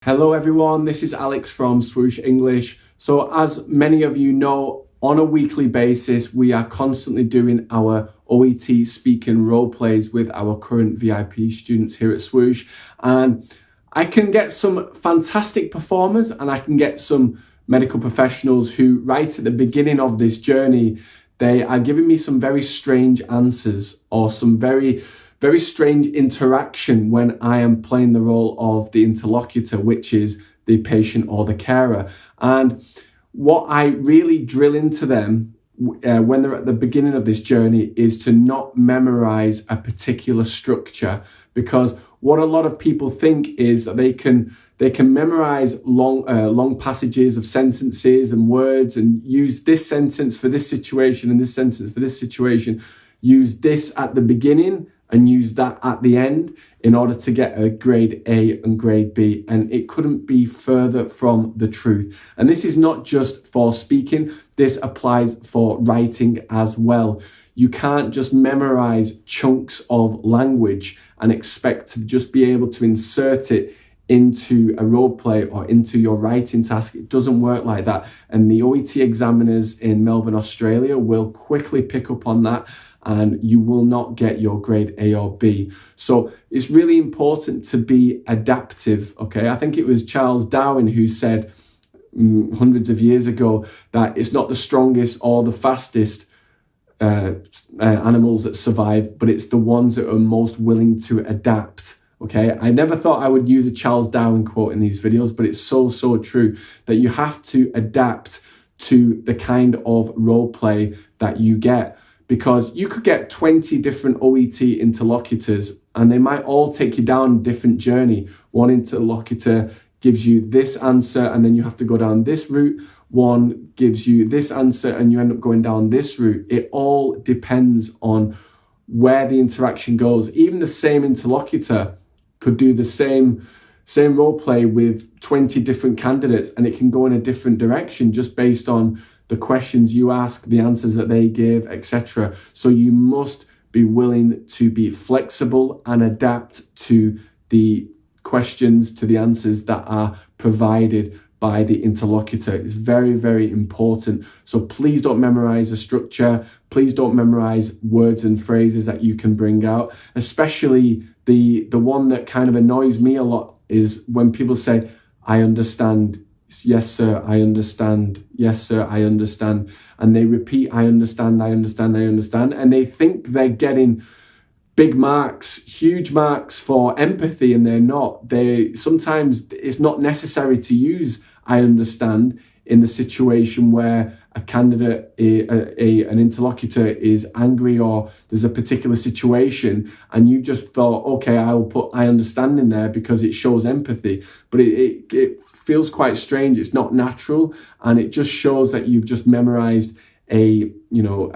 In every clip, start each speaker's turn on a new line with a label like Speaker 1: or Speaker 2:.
Speaker 1: Hello everyone, this is Alex from Swoosh English. So as many of you know, on a weekly basis, we are constantly doing our OET speaking role plays with our current VIP students here at Swoosh. And I can get some fantastic performers and I can get some medical professionals who right at the beginning of this journey, they are giving me some very strange answers or some very strange interaction when I am playing the role of the interlocutor, which is the patient or the carer. And what I really drill into them when they're at the beginning of this journey is to not memorize a particular structure, because what a lot of people think is that they can memorize long passages of sentences and words and use this sentence for this situation and this sentence for this situation, use this at the beginning and use that at the end in order to get a grade A and grade B. And it couldn't be further from the truth. And this is not just for speaking, this applies for writing as well. You can't just memorize chunks of language and expect to just be able to insert it into a role play or into your writing task. It doesn't work like that. And the OET examiners in Melbourne, Australia will quickly pick up on that, and you will not get your grade A or B. So it's really important to be adaptive, okay? I think it was Charles Darwin who said hundreds of years ago that it's not the strongest or the fastest animals that survive, but it's the ones that are most willing to adapt, okay? I never thought I would use a Charles Darwin quote in these videos, but it's so true that you have to adapt to the kind of role play that you get. Because you could get 20 different OET interlocutors and they might all take you down a different journey. One interlocutor gives you this answer and then you have to go down this route. One gives you this answer and you end up going down this route. It all depends on where the interaction goes. Even the same interlocutor could do the same role play with 20 different candidates and it can go in a different direction just based on the questions you ask, the answers that they give, etc. So you must be willing to be flexible and adapt to the questions, to the answers that are provided by the interlocutor. It's very important. So please don't memorize a structure. Please don't memorize words and phrases that you can bring out. Especially the one that kind of annoys me a lot is when people say, "I understand. Yes, sir, I understand. Yes, sir, I understand." And they repeat, "I understand, I understand, I understand." And they think they're getting big marks, huge marks for empathy, and they're not. Sometimes it's not necessary to use "I understand" in the situation where a candidate, an interlocutor is angry or there's a particular situation and you just thought, okay, I will put "I understand" in there because it shows empathy. But it feels quite strange. It's not natural, and it just shows that you've just memorized a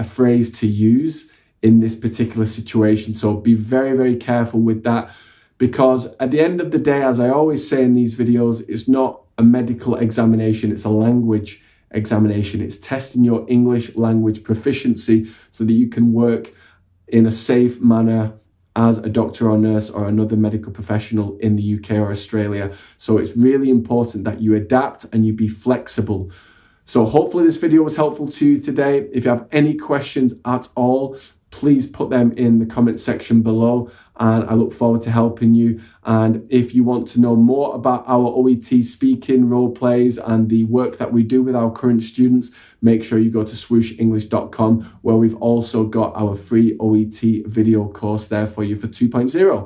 Speaker 1: phrase to use in this particular situation. So be very careful with that, because at the end of the day, as I always say in these videos, it's not a medical examination, it's a language examination. It's testing your English language proficiency so that you can work in a safe manner as a doctor or nurse or another medical professional in the UK or Australia. So it's really important that you adapt and you be flexible. So hopefully this video was helpful to you today. If you have any questions at all, please put them in the comment section below, and I look forward to helping you. And if you want to know more about our OET speaking role plays and the work that we do with our current students, make sure you go to swooshenglish.com, where we've also got our free OET video course there for you for 2.0.